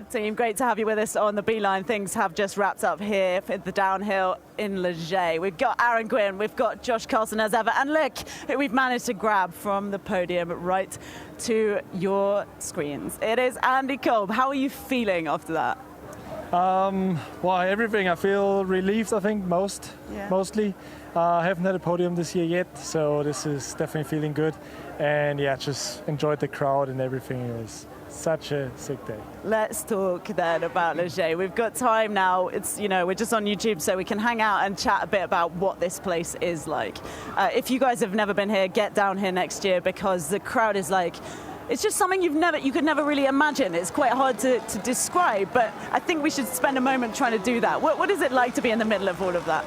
team. Great to have you with us on the Beeline. Things have just wrapped up here for the downhill in Leger. We've got Aaron Gwyn, we've got Josh Carlson as ever, and look who we've managed to grab from the podium right to your screens. It is Andy Kolb. How are you feeling after that? Well, everything. I feel relieved, I think, mostly. I haven't had a podium this year yet, so this is definitely feeling good. And yeah, just enjoyed the crowd and everything. It was such a sick day. Let's talk then about Leger. We've got time now. It's, we're just on YouTube, so we can hang out and chat a bit about what this place is like. If you guys have never been here, get down here next year, because the crowd is like, it's just something you could never really imagine. It's quite hard to describe, but I think we should spend a moment trying to do that. What is it like to be in the middle of all of that?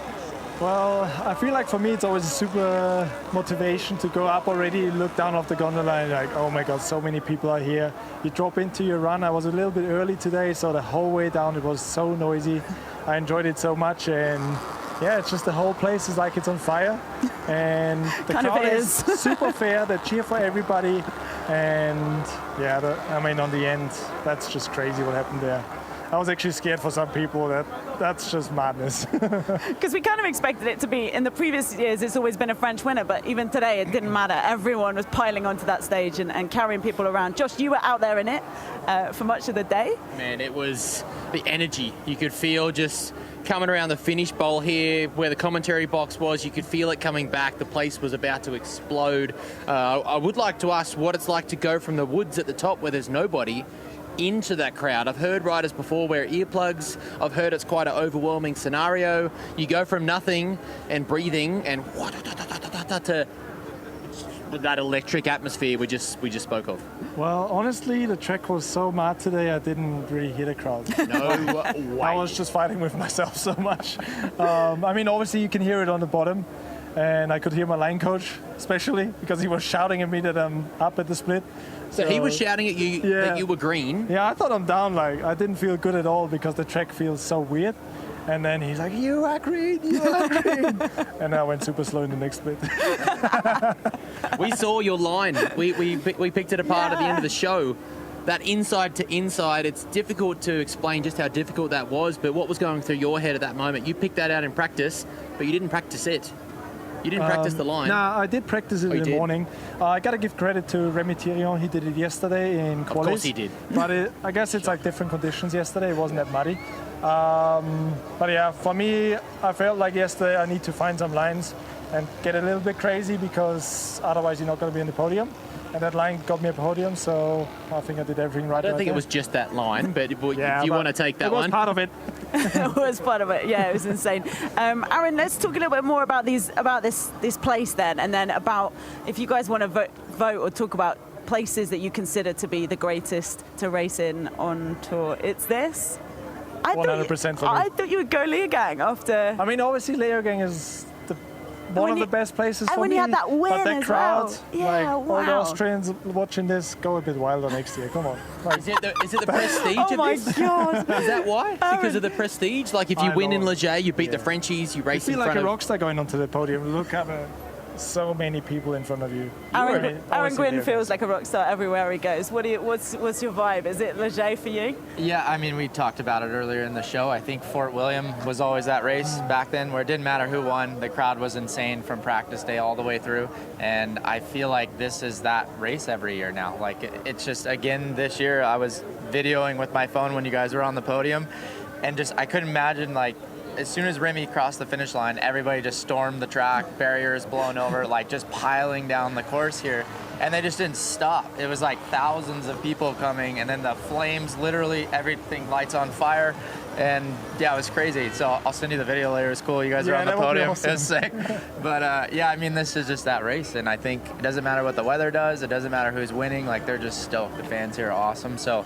Well, I feel like for me it's always a super motivation to go up already, look down off the gondola and like, oh my God, so many people are here. You drop into your run. I was a little bit early today, so the whole way down it was so noisy. I enjoyed it so much, and yeah, it's just the whole place is like it's on fire. And the crowd is super fair. They cheer for everybody. And yeah, on the end, that's just crazy what happened there. I was actually scared for some people. That's just madness. Because we kind of expected it to be, in the previous years, it's always been a French winner, but even today it didn't matter. Everyone was piling onto that stage and carrying people around. Josh, you were out there in it for much of the day. Man, it was the energy you could feel just coming around the finish bowl here where the commentary box was. You could feel it coming back. The place was about to explode. I would like to ask what it's like to go from the woods at the top where there's nobody into that crowd. I've heard riders before wear earplugs. I've heard it's quite an overwhelming scenario. You go from nothing and breathing and to that electric atmosphere we just spoke of. Well, honestly, the track was so mad today, I didn't really hear the crowd. No way. I was just fighting with myself so much. Obviously you can hear it on the bottom, and I could hear my line coach, especially because he was shouting at me that I'm up at the split. So he was shouting at you that you were green? Yeah, I thought I'm down. Like, I didn't feel good at all because the track feels so weird. And then he's like, you are green, you are green. And I went super slow in the next split. We saw your line. We picked it apart at the end of the show. That inside to inside, it's difficult to explain just how difficult that was, but what was going through your head at that moment? You picked that out in practice, but you didn't practice it. You didn't practice the line. No, I did practice it in the morning. I got to give credit to Rémi Thirion. He did it yesterday in qualis. Of course he did. But I guess it's like different conditions yesterday. It wasn't that muddy. But yeah, for me, I felt like yesterday I need to find some lines and get a little bit crazy, because otherwise you're not going to be in the podium. And that line got me a podium, so I think I did everything right. I don't think it was just that line, but if you want to take that one. It was part of it. It was part of it, yeah, it was insane. Aaron, let's talk a little bit more about this place then, and then about if you guys want to vote or talk about places that you consider to be the greatest to race in on tour. It's this? 100% for me. I thought you would go Leogang after. Obviously Leogang is one of the best places for me. And when you had that win but the as crowd, well. Yeah, all the Austrians watching this, go a bit wilder next year. Come on. Is it the prestige of this? Oh my God. Is that why? Because of the prestige? Like if you win in Leger, you beat the Frenchies, you race in front of... You feel like a rock star going onto the podium. Look at so many people in front of you. Aaron Gwyn feels like a rock star everywhere he goes. What's your vibe? Is it Leger for you? Yeah, we talked about it earlier in the show. I think Fort William was always that race back then where it didn't matter who won. The crowd was insane from practice day all the way through. And I feel like this is that race every year now. Like it's just, again, this year I was videoing with my phone when you guys were on the podium. And just, I couldn't imagine, like, as soon as Remy crossed the finish line, everybody just stormed the track, barriers blown over, like just piling down the course here. And they just didn't stop. It was like thousands of people coming, and then the flames, literally everything lights on fire. And yeah, it was crazy. So I'll send you the video later. It's cool. You guys are on the podium. Awesome. It was sick. But this is just that race. And I think it doesn't matter what the weather does. It doesn't matter who's winning. Like, they're just stoked. The fans here are awesome. So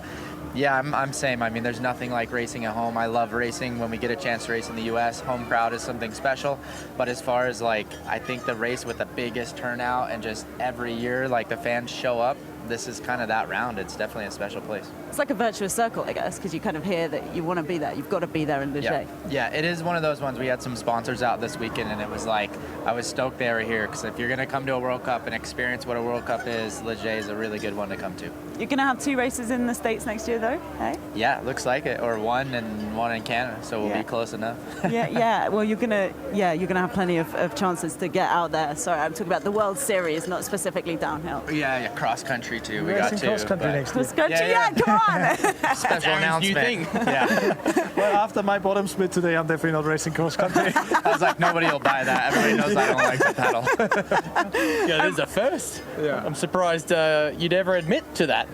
yeah, I'm same. There's nothing like racing at home. I love racing when we get a chance to race in the U.S. Home crowd is something special. But as far as I think the race with the biggest turnout and just every year, the fans show up, this is kind of that round. It's definitely a special place. It's like a virtuous circle, I guess, because you kind of hear that you want to be there. You've got to be there in Leger. Yeah, it is one of those ones. We had some sponsors out this weekend, and it was like, I was stoked they were here, because if you're going to come to a World Cup and experience what a World Cup is, Leger is a really good one to come to. You're going to have 2 races in the States next year, though, hey? Yeah, looks like it, or one and one in Canada, so we'll be close enough. yeah. Well, you're gonna have plenty of chances to get out there. Sorry, I'm talking about the World Series, not specifically downhill. Yeah, cross country too. We Racing got 2. cross country next year. Cross country, come on. Special announcement. Yeah. Well, after my bottom split today, I'm definitely not racing cross country. I was like, nobody will buy that. Everybody knows I don't like to pedal. Yeah, this is a first. Yeah. I'm surprised you'd ever admit to that.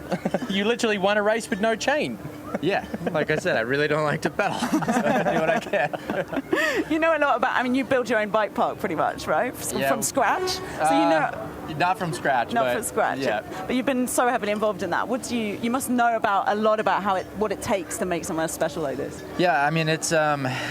You literally won a race with no chain. Yeah, like I said, I really don't like to pedal. So I do what I can. You know a lot about, you build your own bike park pretty much, right? From scratch? So you know... Not from scratch. Not from scratch. Yeah. But you've been so heavily involved in that. You must know a lot about what it takes to make somewhere special like this. Yeah, I mean, it's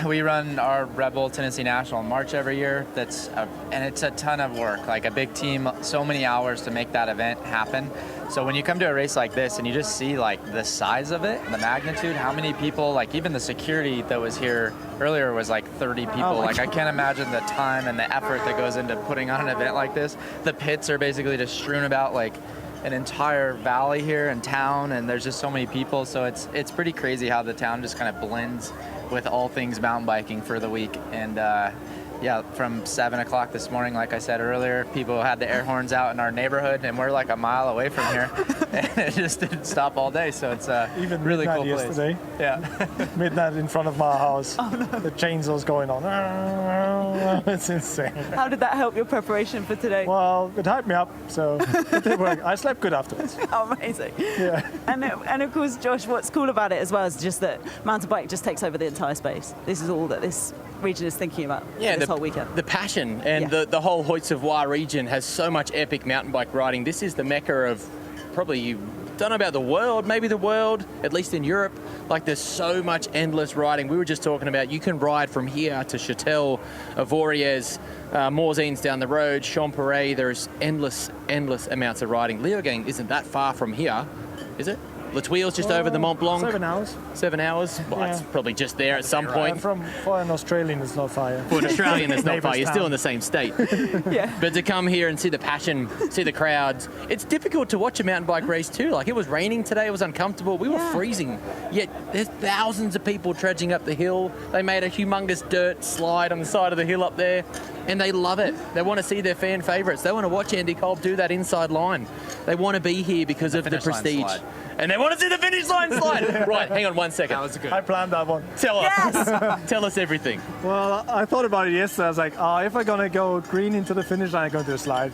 we run our Redbull Tennessee National in March every year. And it's a ton of work, like a big team, so many hours to make that event happen. So when you come to a race like this and you just see like the size of it, the magnitude, how many people, like even the security that was here earlier was like 30 people. Oh, like I can't imagine the time and the effort that goes into putting on an event like this. The pits are basically just strewn about like an entire valley here in town, and there's just so many people. So it's pretty crazy how the town just kind of blends with all things mountain biking for the week. And yeah, from 7 o'clock this morning, like I said earlier, people had the air horns out in our neighborhood, and we're like a mile away from here, and it just didn't stop all day. So it's even really cool place. Yesterday. Yeah, midnight in front of my house. Oh, no. The chainsaw's going on. It's insane. How did that help your preparation for today? Well, it hyped me up, so it did work. I slept good afterwards. Oh, amazing. Yeah. And of course, Josh, what's cool about it as well is just that mountain bike just takes over the entire space. This is all that this region is thinking about this whole weekend. The passion and the whole Haute-Savoie region has so much epic mountain bike riding. This is the mecca of probably, don't know about the world, maybe the world, at least in Europe. Like there's so much endless riding. We were just talking about you can ride from here to Châtel, Avoriaz, Morzines down the road, Champéret. There's endless amounts of riding. Leogang isn't that far from here, is it? Le Tuile's just over the Mont Blanc. 7 hours. 7 hours? Well, Yeah. it's probably just there at some point. For an Australian, it's not far. For an Australian, it's not far. Neighbours You're still town. in the same state. Yeah. But to come here and see the passion, see the crowds, it's difficult to watch a mountain bike race too. Like it was raining today, it was uncomfortable. We were freezing. Yet there's thousands of people trudging up the hill. They made a humongous dirt slide on the side of the hill up there, and they love it. They want to see their fan favourites. They want to watch Andy Kolb do that inside line. They want to be here because of the prestige. And they want to see the finish line slide. Right, hang on 1 second. that was good. I planned that one. Tell us. Tell us everything. Well, I thought about it yesterday. I was like, if I'm going to go green into the finish line, I'm going to do a slide.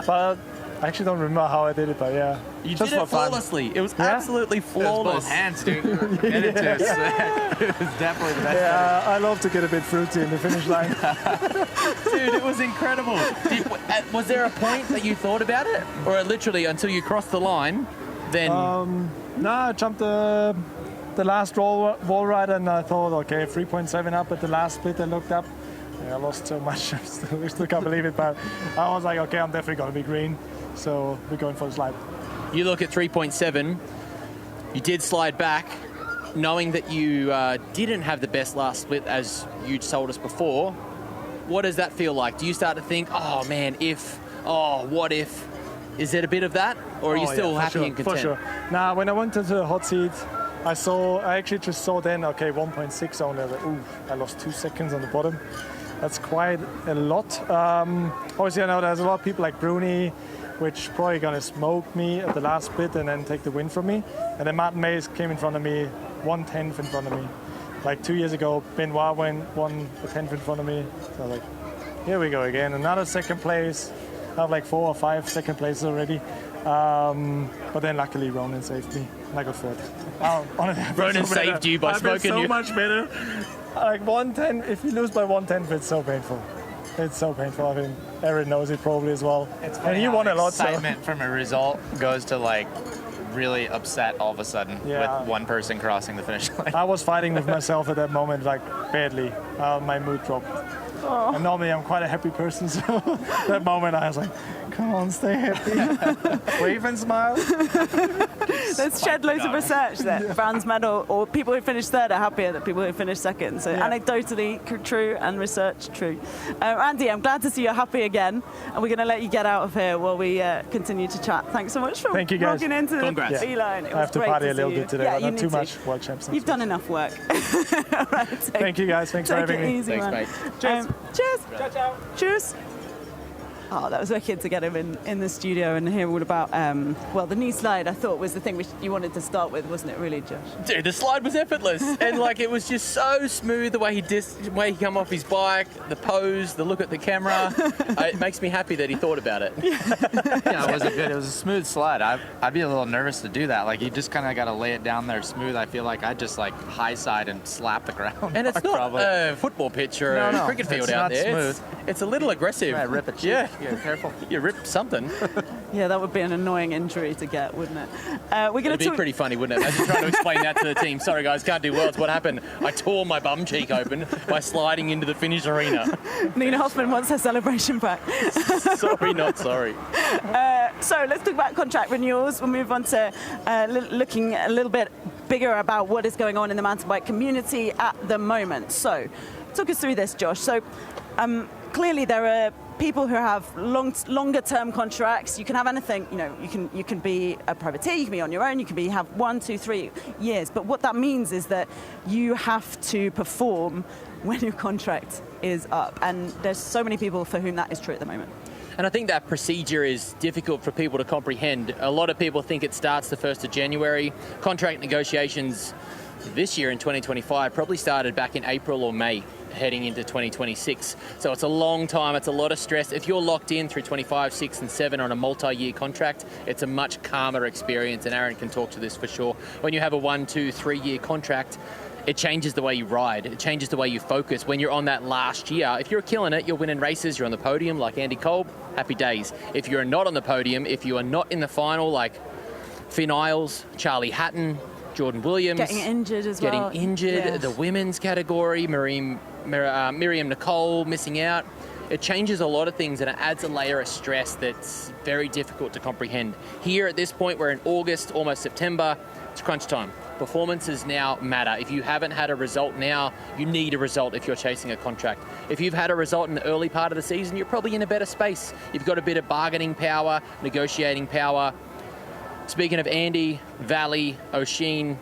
But I actually don't remember how I did it, but yeah. You just did for it fun. flawlessly. It was absolutely flawless. both hands, dude. Get it to us. It was definitely the best. Yeah, I love to get a bit fruity in the finish line. Dude, it was incredible. Was there a point that you thought about it? Or literally until you crossed the line, then... No, I jumped the last wall ride and I thought, okay, 3.7 up at the last split. I looked up. Yeah, I lost so much. I still can't believe it, but I was like, okay, I'm definitely going to be green. So we're going for the slide. You look at 3.7. You did slide back, knowing that you didn't have the best last split as you told us before. What does that feel like? Do you start to think, oh man, what if? Is it a bit of that? Or are you still happy and content? For sure. Now, when I went to the hot seat, I actually just saw then, okay, 1.6 only. I was like, ooh, I lost 2 seconds on the bottom. That's quite a lot. Obviously, I know there's a lot of people like Bruni, which probably going to smoke me at the last split and then take the win from me. And then Martin Mays came in front of me, 1/10 in front of me. Like 2 years ago, Benoit won a 10th in front of me. So I was like, here we go again. Another second place. I have like 4 or 5 second places already. But then luckily Ronan saved me and I got third. Ronan saved you by smoking so you. much better. Like 110, if you lose by 1/10, it's so painful. It's so painful. I mean, Aaron knows it probably as well. And he won a lot. Excitement from a result goes to like really upset all of a sudden with one person crossing the finish line. I was fighting with myself at that moment, like badly. My mood dropped. And normally I'm quite a happy person, so that moment I was like, come on, stay happy. Wave and smile. Let's shed loads of research that bronze medal or people who finish third are happier than people who finish second. So anecdotally true and research true. Andy, I'm glad to see you're happy again, and we're going to let you get out of here while we continue to chat. Thanks so much for logging into the B-line. I have to party a little bit today, but not too much. World Champs. You've done enough work. Right, thank you guys. Thanks for having me. Easy, Thanks, mate. Cheers. Cheers. Ciao, ciao. Cheers. Oh, that was wicked to get him in the studio and hear all about, the knee slide, I thought was the thing you wanted to start with, wasn't it really, Josh? Dude, the slide was effortless. And like, it was just so smooth, the way he come off his bike, the pose, the look at the camera. It makes me happy that he thought about it. Yeah, it was a smooth slide. I'd be a little nervous to do that. Like, you just kind of got to lay it down there smooth. I feel like I'd just like high side and slap the ground. And it's not a football pitch or a cricket field out there. Smooth. It's a little aggressive. Right, rip a cheek. Yeah, careful. You rip something. Yeah, that would be an annoying injury to get, wouldn't it? We're going It'd be pretty funny, wouldn't it? Imagine trying to explain that to the team. Sorry, guys, can't do worlds. What happened? I tore my bum cheek open by sliding into the finish arena. Nina Hoffman wants her celebration back. Sorry, not sorry. So let's talk about contract renewals. We'll move on to looking a little bit bigger about what is going on in the mountain bike community at the moment. So talk us through this, Josh. So clearly there are people who have longer term contracts. You can have anything, you can be a privateer, you can be on your own, you can have 1, 2, 3 years. But what that means is that you have to perform when your contract is up. And there's so many people for whom that is true at the moment. And I think that procedure is difficult for people to comprehend. A lot of people think it starts the 1st of January. Contract negotiations this year in 2025 probably started back in April or May, heading into 2026. So it's a long time, it's a lot of stress. If you're locked in through 25, 6 and 7 on a multi-year contract, it's a much calmer experience, and Aaron can talk to this for sure. When you have a 1, 2, 3 year contract, it changes the way you ride, it changes the way you focus. When you're on that last year, if you're killing it, you're winning races, you're on the podium like Andy Kolb, happy days. If you're not on the podium, if you are not in the final like Finn Isles, Charlie Hatton, Jordan Williams. Getting injured as well. Getting injured, Yeah. the women's category, Miriam Nicole missing out. It changes a lot of things, and it adds a layer of stress that's very difficult to comprehend. Here at this point, we're in August, almost September, it's crunch time. Performances now matter. If you haven't had a result now, you need a result if you're chasing a contract. If you've had a result in the early part of the season, you're probably in a better space. You've got a bit of bargaining power, negotiating power. Speaking of Andy, Valley, O'Sheen,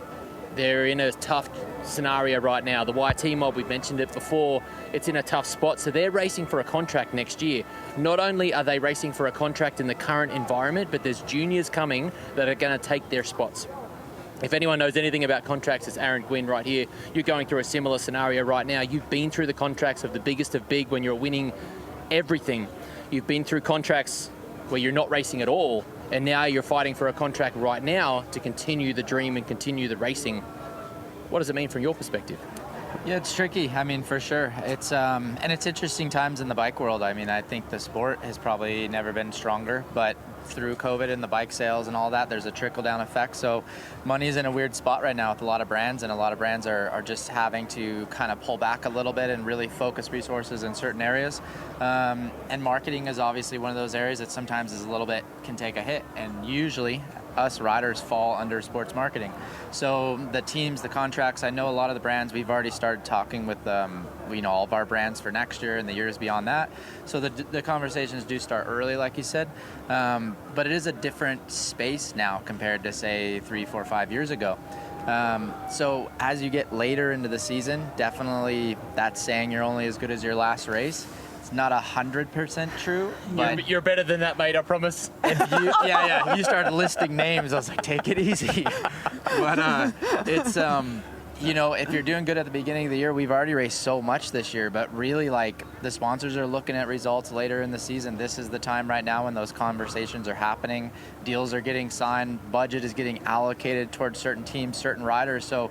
they're in a tough scenario right now. The YT mob, we've mentioned it before, it's in a tough spot. So they're racing for a contract next year. Not only are they racing for a contract in the current environment, but there's juniors coming that are going to take their spots. If anyone knows anything about contracts, it's Aaron Gwynn right here. You're going through a similar scenario right now. You've been through the contracts of the biggest of big when you're winning everything. You've been through contracts where you're not racing at all, and now you're fighting for a contract right now to continue the dream and continue the racing. What does it mean from your perspective? Yeah, it's tricky. I mean, for sure. It's and it's interesting times in the bike world. I mean, I think the sport has probably never been stronger, but through COVID and the bike sales and all that, there's a trickle-down effect. So money's in a weird spot right now with a lot of brands, and a lot of brands are just having to kind of pull back a little bit and really focus resources in certain areas. And marketing is obviously one of those areas that sometimes is a little bit, can take a hit, and usually us riders fall under sports marketing. So the teams, the contracts, I know a lot of the brands, we've already started talking with all of our brands for next year and the years beyond that. So the conversations do start early, like you said, but it is a different space now compared to say 3, 4, 5 years ago. So as you get later into the season, definitely that saying you're only as good as your last race, not 100% true, but you're better than that, mate, I promise. If you started listing names, I was like, take it easy. But it's if you're doing good at the beginning of the year, we've already raced so much this year, but really, like, the sponsors are looking at results later in the season. This is the time right now when those conversations are happening. Deals are getting signed, budget is getting allocated towards certain teams, certain riders. So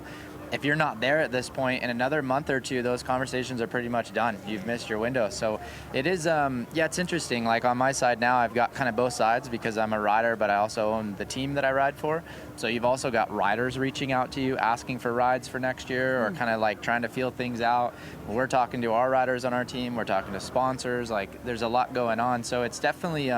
if you're not there at this point, in another month or two, those conversations are pretty much done. You've missed your window. So it is, it's interesting. Like on my side now, I've got kind of both sides because I'm a rider, but I also own the team that I ride for. So you've also got riders reaching out to you, asking for rides for next year, or kind of like trying to feel things out. We're talking to our riders on our team. We're talking to sponsors. Like there's a lot going on. So it's definitely,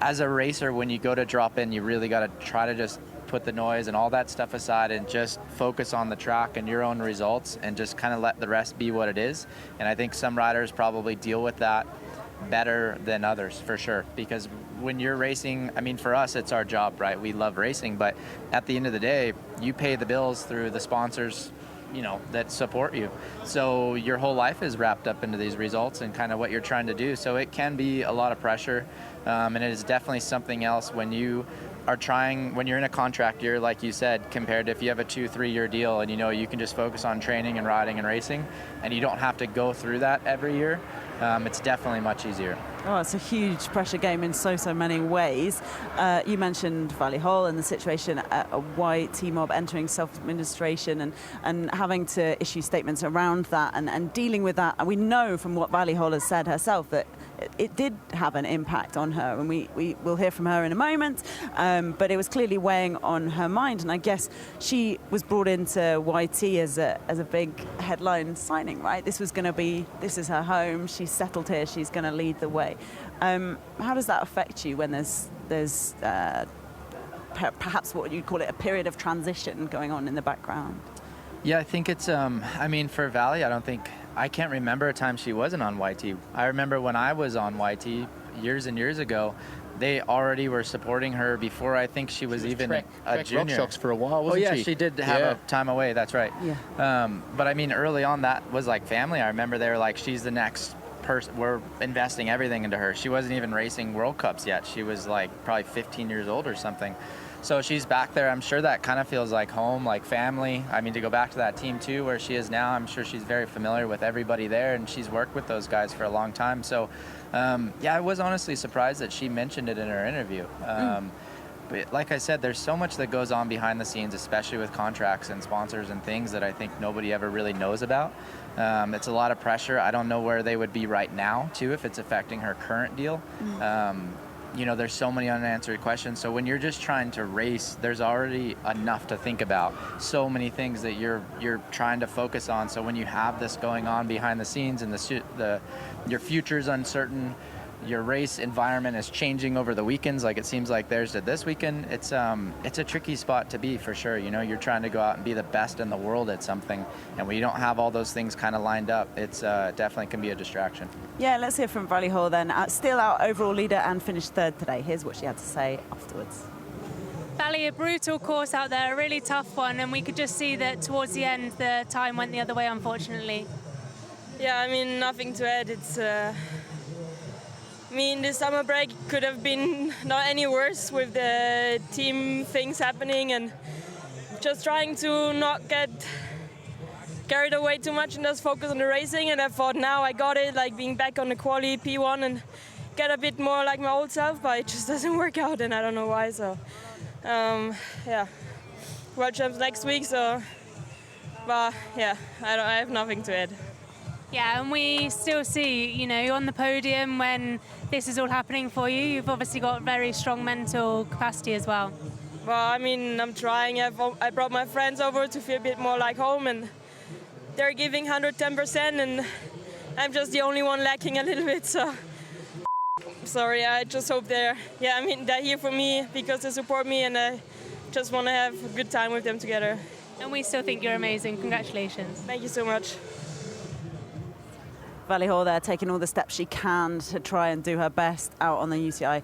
as a racer, when you go to drop in, you really got to try to just put the noise and all that stuff aside and just focus on the track and your own results and just kind of let the rest be what it is. And I think some riders probably deal with that better than others, for sure, because when you're racing, I mean, for us, it's our job, right? We love racing, but at the end of the day, you pay the bills through the sponsors, you know, that support you. So your whole life is wrapped up into these results and kind of what you're trying to do. So it can be a lot of pressure, and it is definitely something else when you are trying, when you're in a contract year, like you said, compared to if you have a 2-3 year deal and you know you can just focus on training and riding and racing and you don't have to go through that every year. It's definitely much easier. Oh, it's a huge pressure game in so many ways. You mentioned Valley Hall and the situation at a YT Mob entering self-administration and having to issue statements around that and dealing with that. And we know from what Valley Hall has said herself that it did have an impact on her, and we will hear from her in a moment, but it was clearly weighing on her mind. And I guess she was brought into YT as a big headline signing, right? This is her home, she's settled here, she's going to lead the way. How does that affect you when there's perhaps what you'd call it a period of transition going on in the background? Yeah, I think it's, I mean, for Valley, I can't remember a time she wasn't on YT. I remember when I was on YT years and years ago, they already were supporting her before I think she was even a junior. RockShox for a while, wasn't she? She did have a time away, that's right. Yeah. But I mean, early on, that was like family. I remember they were like, she's the next person, we're investing everything into her. She wasn't even racing World Cups yet. She was like probably 15 years old or something. So she's back there. I'm sure that kind of feels like home, like family. I mean, to go back to that team too, where she is now, I'm sure she's very familiar with everybody there, and she's worked with those guys for a long time. So, I was honestly surprised that she mentioned it in her interview. But like I said, there's so much that goes on behind the scenes, especially with contracts and sponsors and things that I think nobody ever really knows about. It's a lot of pressure. I don't know where they would be right now, too, if it's affecting her current deal. You know, there's so many unanswered questions. So when you're just trying to race, there's already enough to think about. So many things that you're trying to focus on. So when you have this going on behind the scenes and your future's uncertain, your race environment is changing over the weekends, like it seems like theirs did this weekend. It's a tricky spot to be, for sure. You know, you're trying to go out and be the best in the world at something, and when you don't have all those things kind of lined up, it's definitely can be a distraction. Yeah, let's hear from Valley Hall then. Still our overall leader and finished third today. Here's what she had to say afterwards. Valley, a brutal course out there, a really tough one, and we could just see that towards the end the time went the other way, unfortunately. Yeah, I mean, nothing to add. It's I mean, the summer break could have been not any worse with the team things happening, and just trying to not get carried away too much and just focus on the racing. And I thought now I got it, like being back on the quali P1 and get a bit more like my old self, but it just doesn't work out, and I don't know why. So yeah, World Champs next week. So, but yeah, I have nothing to add. Yeah, and we still see, you know, on the podium when this is all happening for you, you've obviously got very strong mental capacity as well. Well, I mean, I'm trying. I brought my friends over to feel a bit more like home, and they're giving 110%, and I'm just the only one lacking a little bit. So, sorry. I just hope they're here for me because they support me, and I just want to have a good time with them together. And we still think you're amazing. Congratulations. Thank you so much. Valley Hall there taking all the steps she can to try and do her best out on the UCI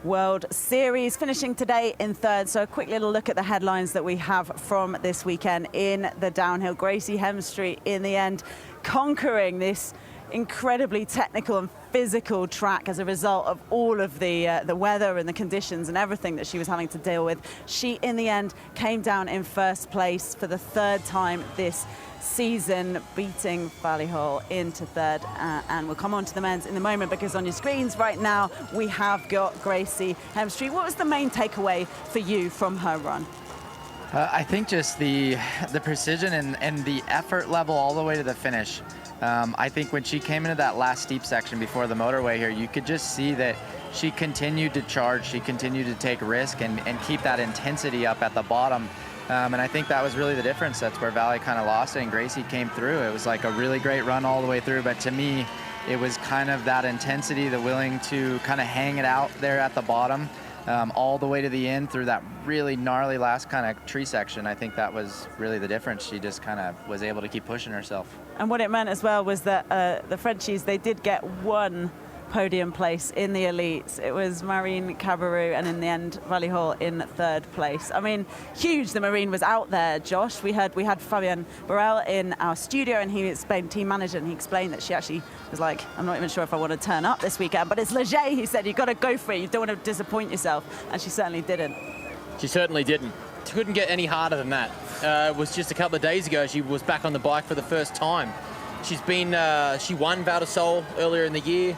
World Series, finishing today in third. So a quick little look at the headlines that we have from this weekend in the downhill. Gracie Hemstreet in the end conquering this incredibly technical and physical track as a result of all of the weather and the conditions and everything that she was having to deal with. She in the end came down in first place for the third time this season, beating Valley Hall into third, and we'll come on to the men's in a moment, because on your screens right now we have got Gracie Hemstreet. What was the main takeaway for you from her run? I think just the precision and the effort level all the way to the finish. I think when she came into that last steep section before the motorway here, you could just see that she continued to charge, she continued to take risk and keep that intensity up at the bottom. And I think that was really the difference. That's where Valley kind of lost it and Gracie came through. It was like a really great run all the way through, but to me, it was kind of that intensity, the willing to kind of hang it out there at the bottom, all the way to the end through that really gnarly last kind of tree section. I think that was really the difference. She just kind of was able to keep pushing herself. And what it meant as well was that the Frenchies, they did get one podium place in the elites. It was Marine Cabarrou and in the end Valley Hall in third place. I mean, huge. The Marine was out there, Josh. We had Fabienne Borel in our studio and he explained, team manager, and he explained that she actually was like, I'm not even sure if I want to turn up this weekend, but it's Leger. He said, you've got to go for it. You don't want to disappoint yourself. And she certainly didn't. She certainly didn't. Couldn't get any harder than that. It was just a couple of days ago she was back on the bike for the first time. She's been, she won Val d'Isole earlier in the year.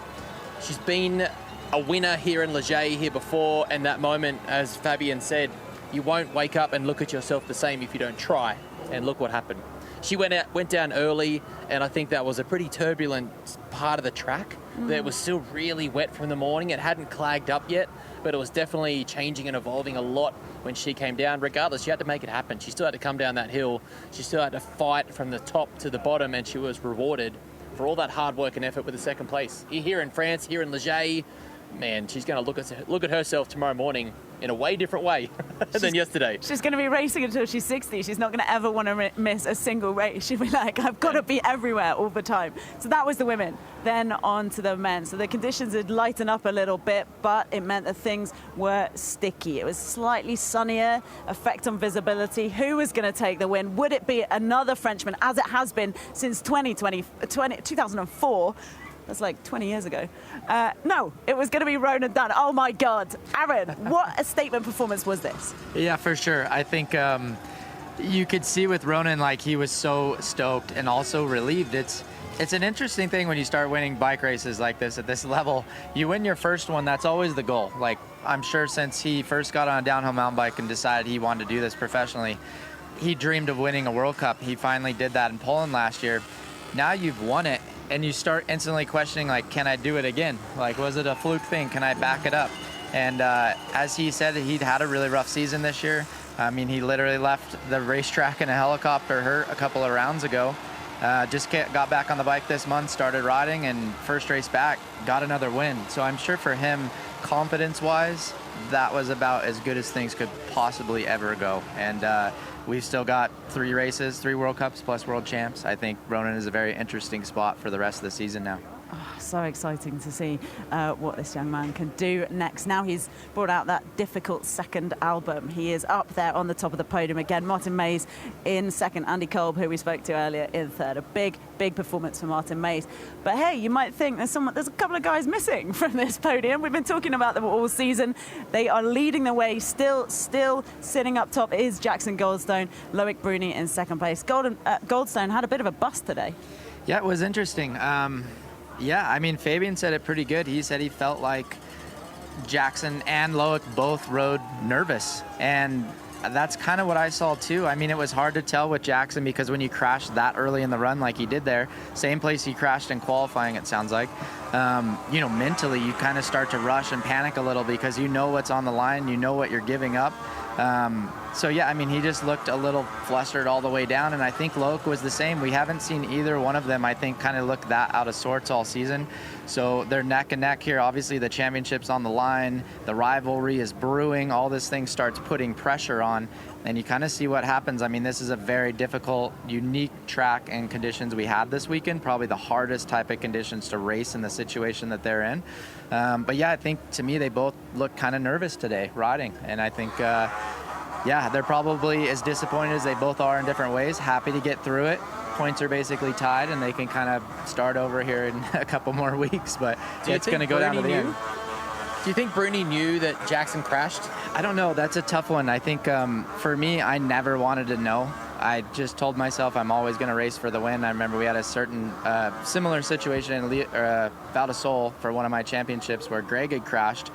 She's been a winner here in Leger here before, and that moment, as Fabian said, you won't wake up and look at yourself the same if you don't try. And look what happened. She went down early, and I think that was a pretty turbulent part of the track. It was still really wet from the morning. It hadn't clagged up yet, but it was definitely changing and evolving a lot when she came down. Regardless, she had to make it happen. She still had to come down that hill. She still had to fight from the top to the bottom, and she was rewarded for all that hard work and effort with the second place. Here in France, here in Leger, man, she's going to look at herself tomorrow morning in a way different way than yesterday. She's going to be racing until she's 60. She's not going to ever want to miss a single race. She'll be like, I've got to be everywhere all the time. So that was the women. Then on to the men. So the conditions had lightened up a little bit, but it meant that things were sticky. It was slightly sunnier, effect on visibility. Who was going to take the win? Would it be another Frenchman, as it has been since 2004? That's like 20 years ago. No, it was going to be Ronan Dunne. Oh my God. Aaron, what a statement performance was this? Yeah, for sure. I think you could see with Ronan, like he was so stoked and also relieved. It's an interesting thing when you start winning bike races like this at this level. You win your first one, that's always the goal. Like I'm sure since he first got on a downhill mountain bike and decided he wanted to do this professionally, he dreamed of winning a World Cup. He finally did that in Poland last year. Now you've won it. And you start instantly questioning, like, can I do it again? Like, was it a fluke thing? Can I back it up? And as he said, he'd had a really rough season this year. I mean, he literally left the racetrack in a helicopter hurt a couple of rounds ago. Just got back on the bike this month, started riding, and first race back, got another win. So I'm sure for him, confidence-wise, that was about as good as things could possibly ever go. And we've still got 3 races, 3 World Cups plus World Champs. I think Ronan is a very interesting spot for the rest of the season now. Oh, so exciting to see what this young man can do next. Now he's brought out that difficult second album. He is up there on the top of the podium again. Martin Mays in second, Andy Kolb, who we spoke to earlier, in third. A big performance for Martin Mays. But hey, you might think there's a couple of guys missing from this podium. We've been talking about them all season. They are leading the way. Still sitting up top is Jackson Goldstone, Loic Bruni in second place. Goldstone had a bit of a bust today. Yeah, it was interesting. Yeah, I mean, Fabian said it pretty good. He said he felt like Jackson and Loic both rode nervous. And that's kind of what I saw too. I mean, it was hard to tell with Jackson because when you crash that early in the run like he did there, same place he crashed in qualifying, it sounds like, mentally you kind of start to rush and panic a little because you know what's on the line, you know what you're giving up. So yeah, I mean, he just looked a little flustered all the way down, and I think Loic was the same. We haven't seen either one of them, I think, kind of look that out of sorts all season. So they're neck and neck here. Obviously, the championship's on the line. The rivalry is brewing. All this thing starts putting pressure on, and you kind of see what happens. I mean, this is a very difficult, unique track and conditions we had this weekend, probably the hardest type of conditions to race in the situation that they're in. But yeah, I think to me, they both look kind of nervous today riding, and I think yeah, they're probably as disappointed as they both are in different ways, happy to get through it. Points are basically tied, and they can kind of start over here in a couple more weeks, but it's going to go down to the end. Do you think Bruni knew that Jackson crashed? I don't know. That's a tough one. I think for me, I never wanted to know. I just told myself I'm always going to race for the win. I remember we had a certain similar situation in Val d'Isole for one of my championships where Greg had crashed.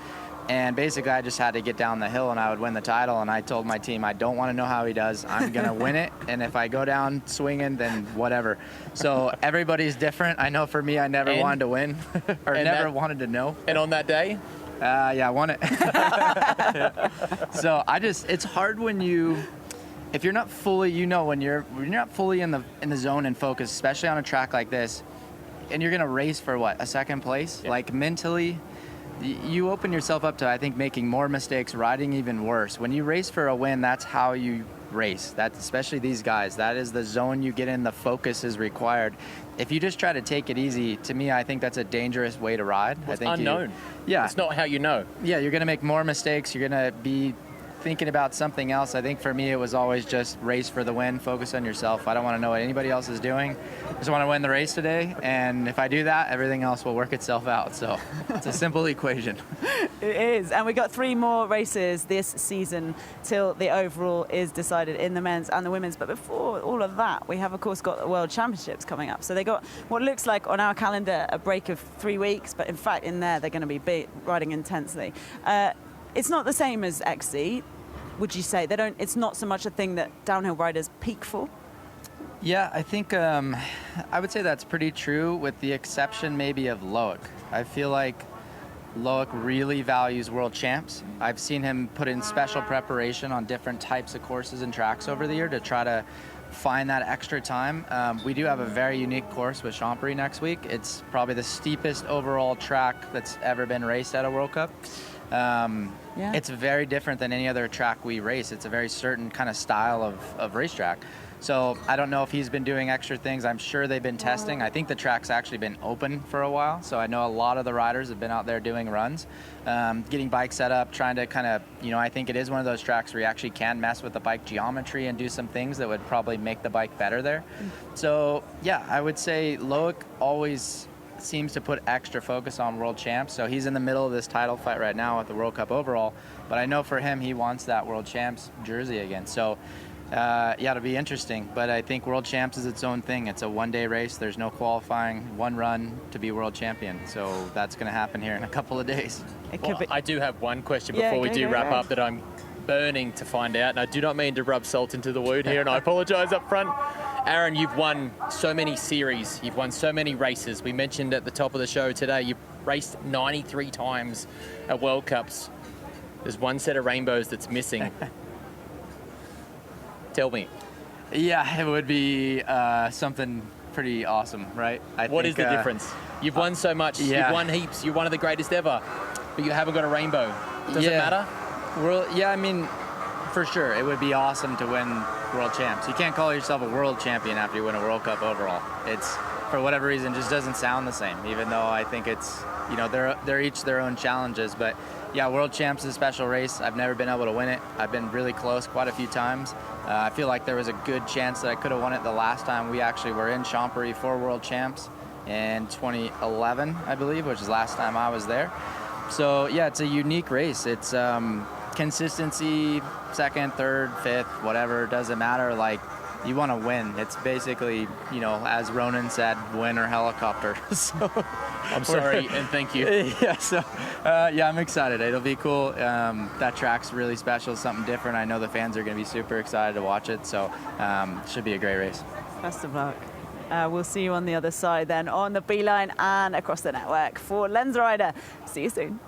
And basically, I just had to get down the hill and I would win the title. And I told my team, I don't want to know how he does. I'm going to win it. And if I go down swinging, then whatever. So everybody's different. I know for me, I never wanted to win or never wanted to know. And on that day? Yeah, I won it. So it's hard when if you're not fully, when you're not fully in the zone and focus, especially on a track like this, and you're going to race for what, a second place? Yeah. Like mentally, you open yourself up to, I think, making more mistakes, riding even worse. When you race for a win, that's how you race. That's especially these guys. That is the zone you get in. The focus is required. If you just try to take it easy, to me, I think that's a dangerous way to ride. Well, it's I think unknown. Yeah. It's not how you know. Yeah, you're going to make more mistakes. You're going to be thinking about something else. I think for me, it was always just race for the win, focus on yourself. I don't want to know what anybody else is doing. I just want to win the race today. And if I do that, everything else will work itself out. So it's a simple equation. It is. And we got 3 more races this season till the overall is decided in the men's and the women's. But before all of that, we have, of course, got the World Championships coming up. So they got what looks like on our calendar a break of 3 weeks. But in fact, in there, they're going to be riding intensely. It's not the same as XC, would you say? It's not so much a thing that downhill riders peak for? Yeah, I think I would say that's pretty true, with the exception maybe of Loic. I feel like Loic really values world champs. I've seen him put in special preparation on different types of courses and tracks over the year to try to find that extra time. We do have a very unique course with Chambéry next week. It's probably the steepest overall track that's ever been raced at a World Cup. It's very different than any other track we race. It's a very certain kind of style of racetrack. So I don't know if he's been doing extra things. I'm sure they've been testing. I think the track's actually been open for a while. So I know a lot of the riders have been out there doing runs, getting bikes set up, trying to kind of, I think it is one of those tracks where you actually can mess with the bike geometry and do some things that would probably make the bike better there. So yeah, I would say Loic always seems to put extra focus on world champs. So he's in the middle of this title fight right now with the World Cup overall. But I know for him, he wants that world champs jersey again. So it'll be interesting. But I think world champs is its own thing. It's a one-day race. There's no qualifying, one run to be world champion. So that's going to happen here in a couple of days. I do have one question before we do wrap up that I'm burning to find out. And I do not mean to rub salt into the wound here, and I apologize up front. Aaron, you've won so many series. You've won so many races. We mentioned at the top of the show today, you've raced 93 times at World Cups. There's one set of rainbows that's missing. Tell me. Yeah, it would be something pretty awesome, right? What is the difference? You've won so much. Yeah. You've won heaps. You're one of the greatest ever, but you haven't got a rainbow. Does it matter? I mean, for sure, it would be awesome to win world champs. You can't call yourself a world champion after you win a World Cup overall. It's, for whatever reason, just doesn't sound the same, even though I think it's, they're each their own challenges. But yeah, world champs is a special race. I've never been able to win it. I've been really close quite a few times. I feel like there was a good chance that I could have won it the last time we actually were in Chambéry for world champs in 2011, I believe, which is the last time I was there. So yeah, it's a unique race. It's consistency, second, third, fifth, whatever, doesn't matter. Like, you want to win. It's basically, as Ronan said, win or helicopter. So I'm sorry and thank you. Yeah, so I'm excited. It'll be cool. That track's really special, something different. I know the fans are going to be super excited to watch it. So it should be a great race. Best of luck. We'll see you on the other side then on the B line and across the network for Lens Rider. See you soon.